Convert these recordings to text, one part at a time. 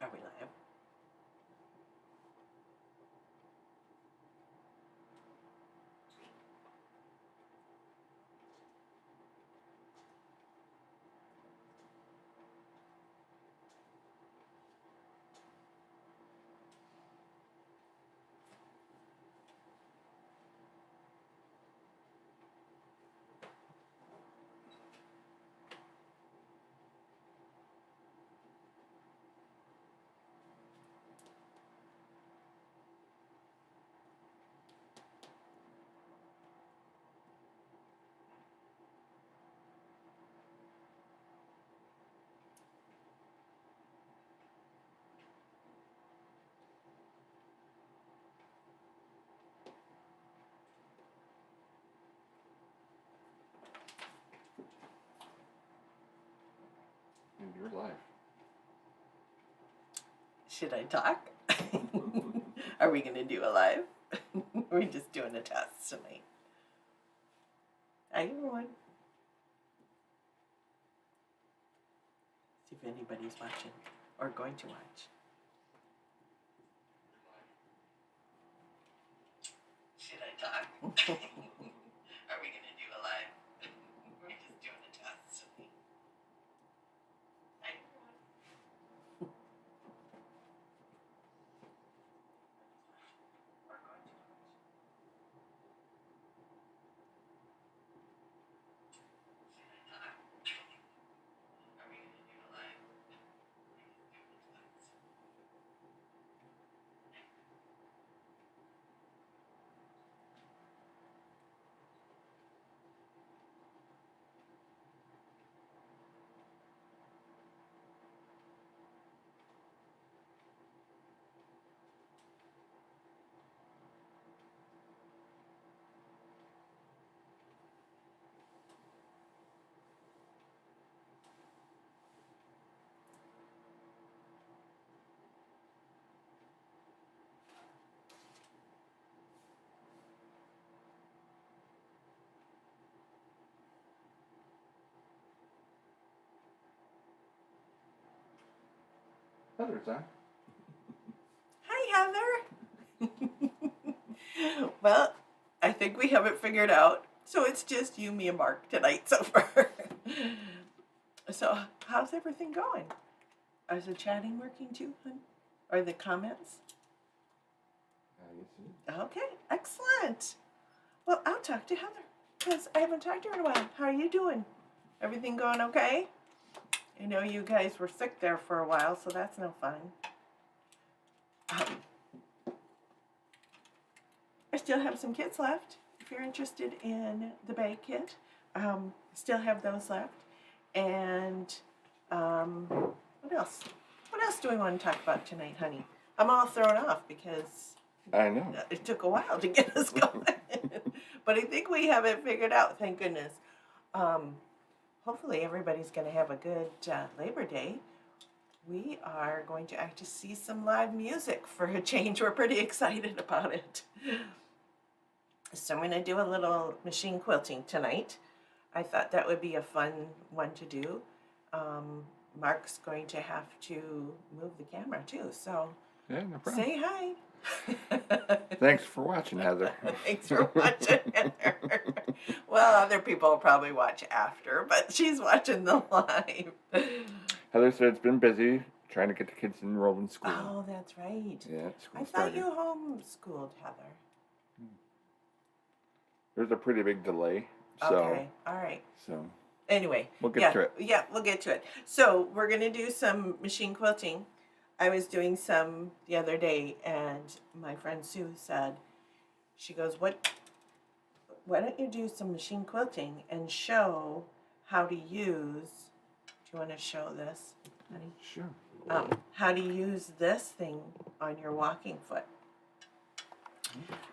Are we live? You're live. Should I talk? Are we going to do a live? We're just doing a test tonight. Hi, everyone. See if anybody's watching or going to watch. Should I talk? Are we going to do a live? We're just doing a test tonight. Hi, everyone. Or going to watch. Should I talk? Are we going to do a live? We're just doing a test. Heather's on. Hi, Heather. Well, I think we have it figured out. So it's just you, me, and Mark tonight so far. So how's everything going? Is the chatting working too, hon? Or the comments? Yes, it is. Okay, excellent. Well, I'll talk to Heather because I haven't talked to her in a while. How are you doing? Everything going okay? I know you guys were sick there for a while, so that's no fun. I still have some kits left. If you're interested in the bag kit, still have those left. And what else? What else do we want to talk about tonight, honey? I'm all thrown off because I know. it took a while to get us going. But I think we have it figured out, thank goodness. Hopefully everybody's going to have a good Labor Day. We are going to actually see some live music for a change. We're pretty excited about it. So I'm going to do a little machine quilting tonight. I thought that would be a fun one to do. Mark's going to have to move the camera too, so Yeah, no problem. say hi. Thanks for watching, Heather. Thanks for watching, Heather. Well, other people will probably watch after, but she's watching the live. Heather said it's been busy trying to get the kids enrolled in school. Oh, that's right. Yeah, school I started. thought you homeschooled, Heather. There's a pretty big delay. So, Okay, all right. So Anyway, we'll get to it. Yeah, we'll get to it. So we're going to do some machine quilting. I was doing some the other day, and my friend Sue said, she goes, why don't you do some machine quilting and show how to use, do you want to show this, honey? Sure. How to use this thing on your walking foot.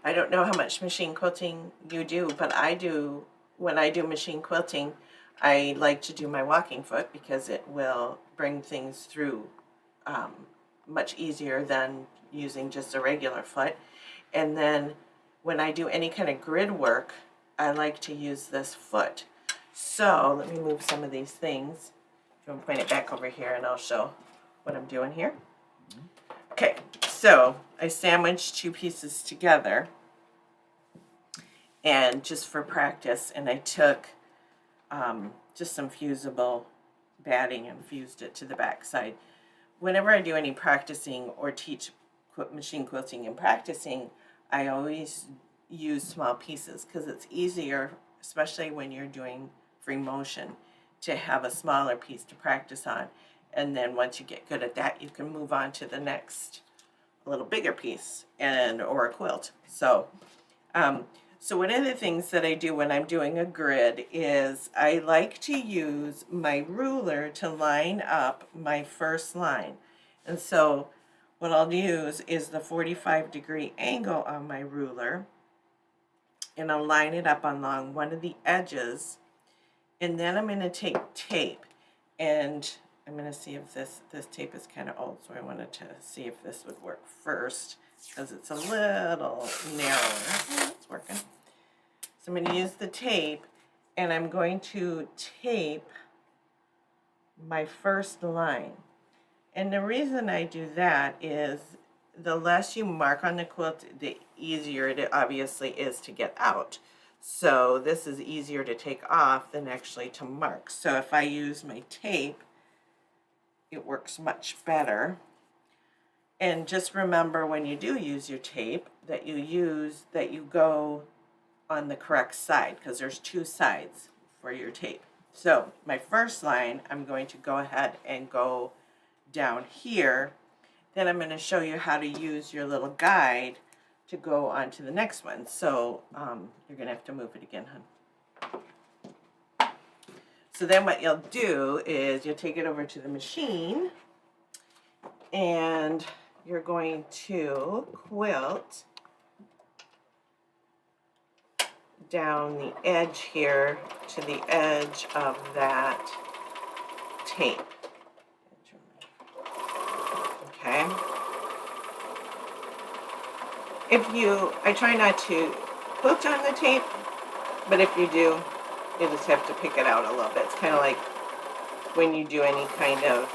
I don't know how much machine quilting you do, but I do. When I do machine quilting, I like to do my walking foot because it will bring things through much easier than using just a regular foot. And then when I do any kind of grid work, I like to use this foot. So let me move some of these things. I'm going to point it back over here and I'll show what I'm doing here. Okay, so I sandwiched 2 pieces together, and just for practice, and I took just some fusible batting and fused it to the back side. Whenever I do any practicing or teach machine quilting and practicing, I always use small pieces because it's easier, especially when you're doing free motion, to have a smaller piece to practice on. And then once you get good at that, you can move on to the next little bigger piece or a quilt. So one of the things that I do when I'm doing a grid is I like to use my ruler to line up my first line. And so what I'll use is the 45-degree angle on my ruler, and I'll line it up along one of the edges, and then I'm going to take tape, and I'm going to see if this tape is kind of old, so I wanted to see if this would work first, because it's a little narrower. Oh, it's working. So I'm going to use the tape, and I'm going to tape my first line. And the reason I do that is the less you mark on the quilt, the easier it obviously is to get out. So this is easier to take off than actually to mark. So if I use my tape, it works much better. And just remember when you do use your tape that you go on the correct side, because there's 2 sides for your tape. So my first line, I'm going to go ahead and go down here. Then I'm going to show you how to use your little guide to go on to the next one. So you're going to have to move it again, hon. So then what you'll do is you'll take it over to the machine, and you're going to quilt down the edge here to the edge of that tape. Okay. I try not to quilt on the tape, but if you do, you just have to pick it out a little bit. It's kind of like when you do any kind of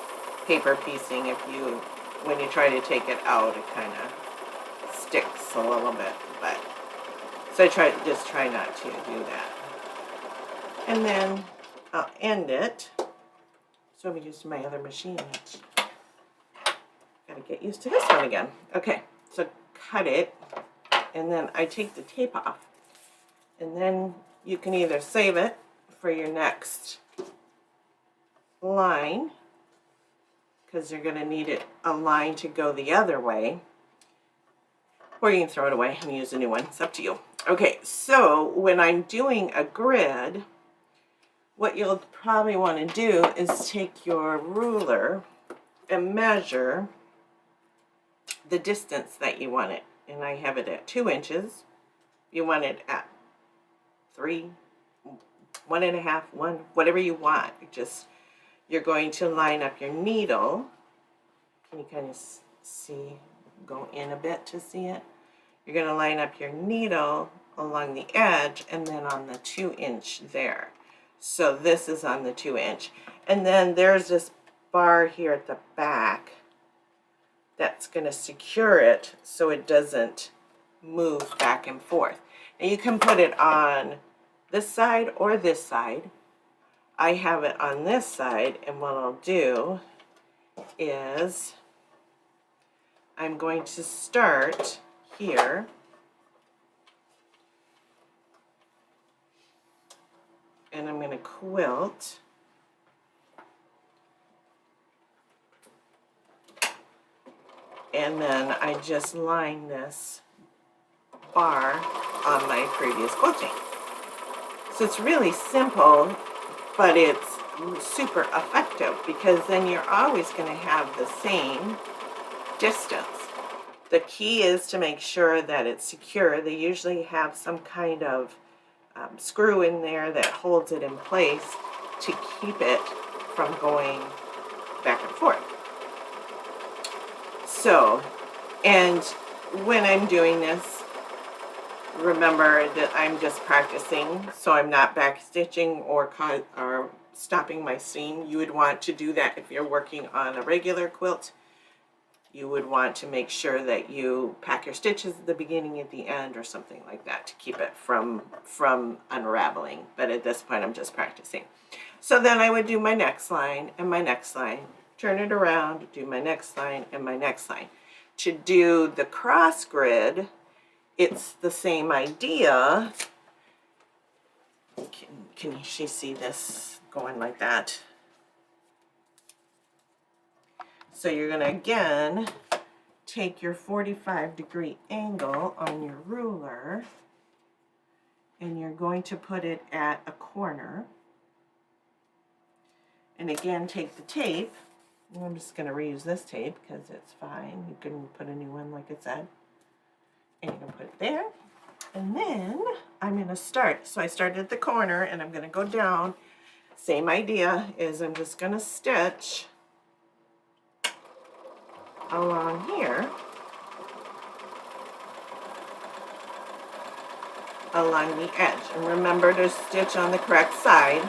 paper piecing, when you try to take it out, it kind of sticks a little bit, but so I just try not to do that. And then I'll end it. So I'm using my other machine. Gotta get used to this one again. Okay, so cut it, and then I take the tape off. And then you can either save it for your next line, because you're gonna need a line to go the other way, or you can throw it away and use a new one. It's up to you. Okay, so when I'm doing a grid, what you'll probably want to do is take your ruler and measure the distance that you want it. And I have it at 2 inches. You want it at 3, 1.5, 1, whatever you want. You're going to line up your needle. Can you kind of see, go in a bit to see it? You're going to line up your needle along the edge and then on the 2-inch there. So this is on the 2-inch. And then there's this bar here at the back that's going to secure it so it doesn't move back and forth. Now you can put it on this side or this side. I have it on this side, and what I'll do is I'm going to start here, and I'm going to quilt and then I just line this bar on my previous quilting. So it's really simple, but it's super effective, because then you're always going to have the same distance. The key is to make sure that it's secure. They usually have some kind of screw in there that holds it in place to keep it from going back and forth. So, and when I'm doing this, remember that I'm just practicing, so I'm not back stitching or stopping my seam. You would want to do that if you're working on a regular quilt. you would want to make sure that you pack your stitches at the beginning, at the end, or something like that to keep it from unraveling. But at this point, I'm just practicing. So then I would do my next line and my next line, turn it around, do my next line and my next line. To do the cross grid, it's the same idea. Can she see this going like that? So you're going to again take your 45-degree angle on your ruler and you're going to put it at a corner. And again, take the tape. I'm just going to reuse this tape because it's fine. You can put a new one like it said. And you're going to put it there. And then I'm going to start. So I started at the corner and I'm going to go down. Same idea is I'm just going to stitch along here. Along the edge. And remember to stitch on the correct side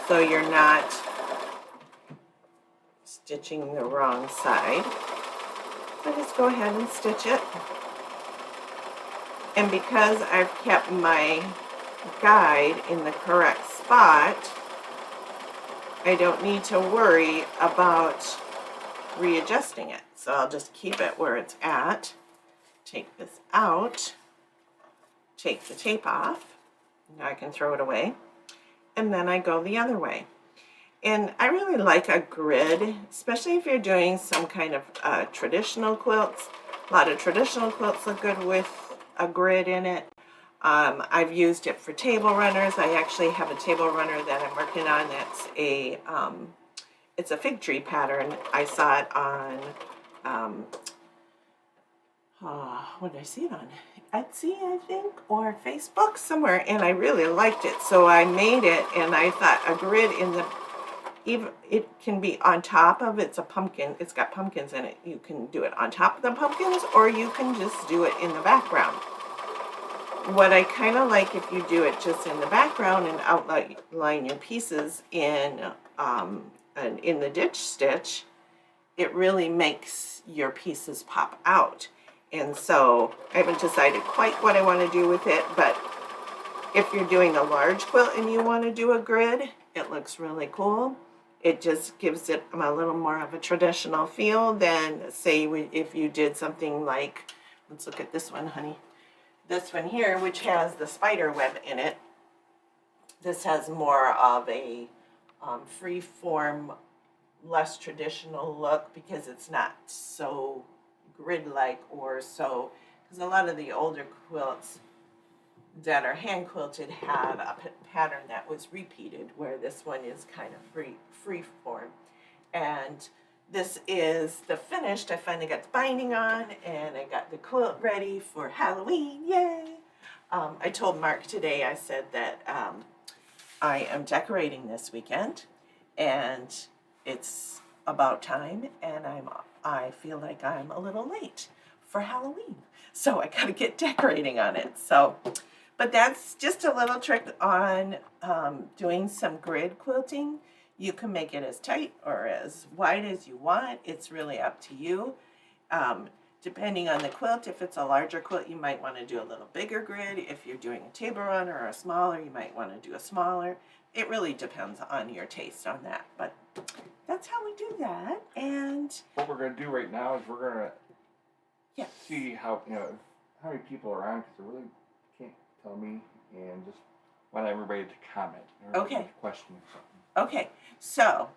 so you're not stitching the wrong side. So just go ahead and stitch it. And because I've kept my guide in the correct spot, I don't need to worry about readjusting it. So I'll just keep it where it's at. Take this out. Take the tape off. Now I can throw it away. And then I go the other way. And I really like a grid, especially if you're doing some kind of traditional quilts. A lot of traditional quilts look good with a grid in it. I've used it for table runners. I actually have a table runner that I'm working on that's it's a fig tree pattern. I saw it on, what did I see it on? Etsy, I think, or Facebook, somewhere, and I really liked it. So I made it, and I thought a grid in the, even it can be on top of, it's a pumpkin, it's got pumpkins in it. You can do it on top of the pumpkins, or you can just do it in the background. What I kind of like, if you do it just in the background and outline your pieces in the ditch stitch, it really makes your pieces pop out. And so I haven't decided quite what I want to do with it, but if you're doing a large quilt and you want to do a grid, it looks really cool. It just gives it a little more of a traditional feel than, say, if you did something like, let's look at this one, honey. This one here, which has the spider web in it. This has more of a free-form, less traditional look because it's not so grid-like or so, because a lot of the older quilts that are hand quilted had a pattern that was repeated, where this one is kind of free form. And this is the finished. I finally got the binding on and I got the quilt ready for Halloween. Yay! I told Mark today, I said that I am decorating this weekend and it's about time, and I feel like I'm a little late for Halloween. So I gotta get decorating on it. So, but that's just a little trick on doing some grid quilting. You can make it as tight or as wide as you want. It's really up to you. Depending on the quilt, if it's a larger quilt, you might want to do a little bigger grid. If you're doing a table runner or a smaller, you might want to do a smaller. It really depends on your taste on that. But that's how we do that. And what we're going to do right now is we're going to see how many people are on, because they really can't tell me, and just want everybody to comment. Okay. Question or something. okay, so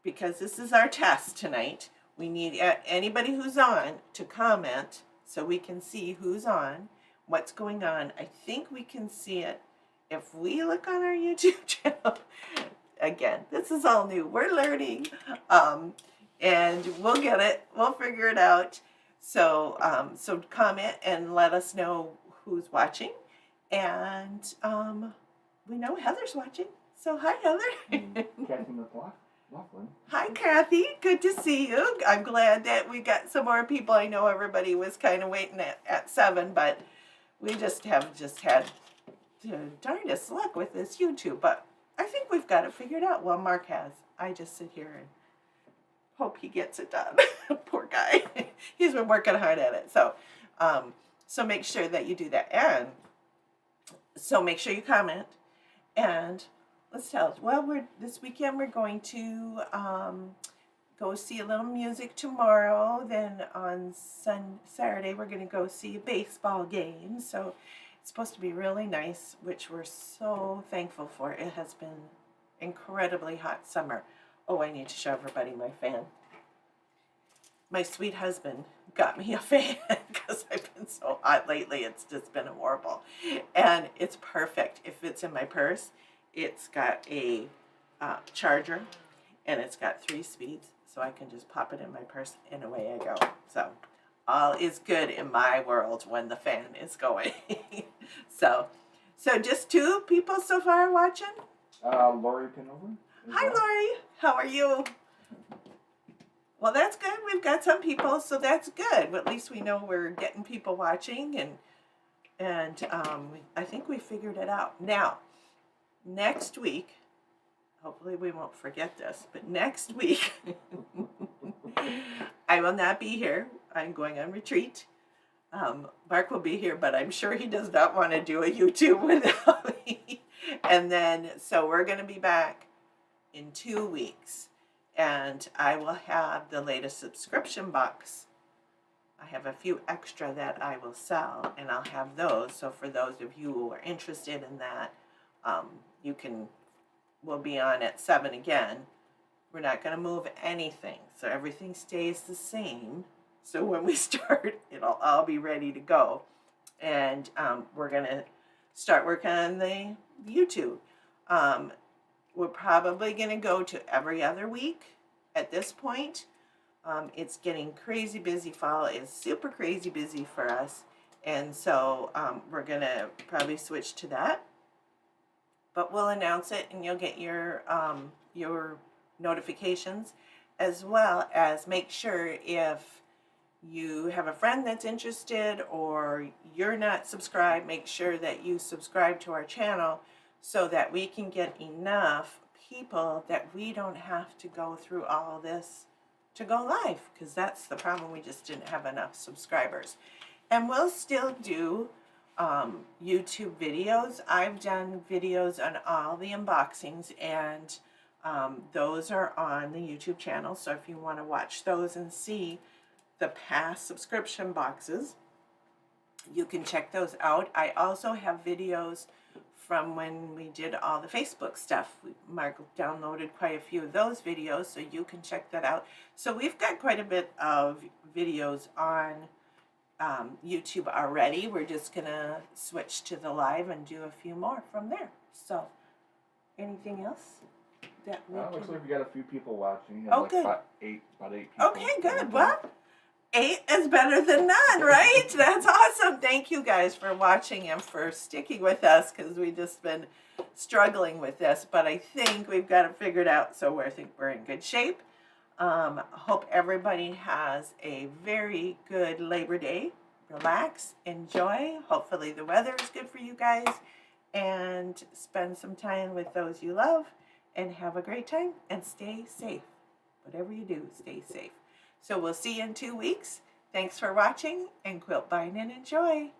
because this is our test tonight, we need anybody who's on to comment so we can see who's on, what's going on. I think we can see it if we look on our YouTube channel. Again, this is all new. We're learning. And we'll get it. We'll figure it out. So so comment and let us know who's watching. And we know Heather's watching. So hi, Heather. Kathy McLaughlin. Hi, Kathy. Good to see you. I'm glad that we got some more people. I know everybody was kind of waiting at 7, but we just had the darndest luck with this YouTube. But I think we've got it figured out. Well, Mark has. I just sit here and hope he gets it done. Poor guy. He's been working hard at it. So make sure that you do that. And so make sure you comment. And let's tell us. Well, this weekend we're going to go see a little music tomorrow. Then on Saturday we're going to go see a baseball game. So it's supposed to be really nice, which we're so thankful for. It has been incredibly hot summer. Oh, I need to show everybody my fan. My sweet husband got me a fan because I've been so hot lately. It's just been horrible. And it's perfect. It fits in my purse. It's got a charger, and it's got 3 speeds, so I can just pop it in my purse and away I go. So all is good in my world when the fan is going. so just 2 people so far watching? Lori Pinover. Hi, Lori. How are you? Well, that's good. We've got some people, so that's good. But at least we know we're getting people watching, and I think we figured it out. Now, next week, hopefully we won't forget this, but next week, I will not be here. I'm going on retreat. Mark will be here, but I'm sure he does not want to do a YouTube without me. And then, so we're going to be back in 2 weeks. And I will have the latest subscription box. I have a few extra that I will sell, and I'll have those. So for those of you who are interested in that, we'll be on at 7 again. We're not going to move anything, so everything stays the same. So when we start, it'll all be ready to go. And we're going to start working on the YouTube. We're probably going to go to every other week at this point. It's getting crazy busy. Fall is super crazy busy for us. And so we're going to probably switch to that. But we'll announce it, and you'll get your notifications, as well as make sure if you have a friend that's interested or you're not subscribed, make sure that you subscribe to our channel, so that we can get enough people that we don't have to go through all this to go live, because that's the problem. We just didn't have enough subscribers. And we'll still do YouTube videos. I've done videos on all the unboxings, and those are on the YouTube channel. So if you want to watch those and see the past subscription boxes, you can check those out. I also have videos from when we did all the Facebook stuff. Mark downloaded quite a few of those videos, so you can check that out. So we've got quite a bit of videos on YouTube already. We're just going to switch to the live and do a few more from there. So, anything else that we looks like we got a few people watching. Oh, good. About eight people. Okay, good. Well, 8 is better than none, right? That's awesome. Thank you guys for watching and for sticking with us, because we've just been struggling with this. But I think we've got it figured out, so I think we're in good shape. Hope everybody has a very good Labor Day. Relax, enjoy. Hopefully the weather is good for you guys. And spend some time with those you love. And have a great time. And stay safe. Whatever you do, stay safe. So we'll see you in 2 weeks. Thanks for watching, and quilt, bind, and enjoy.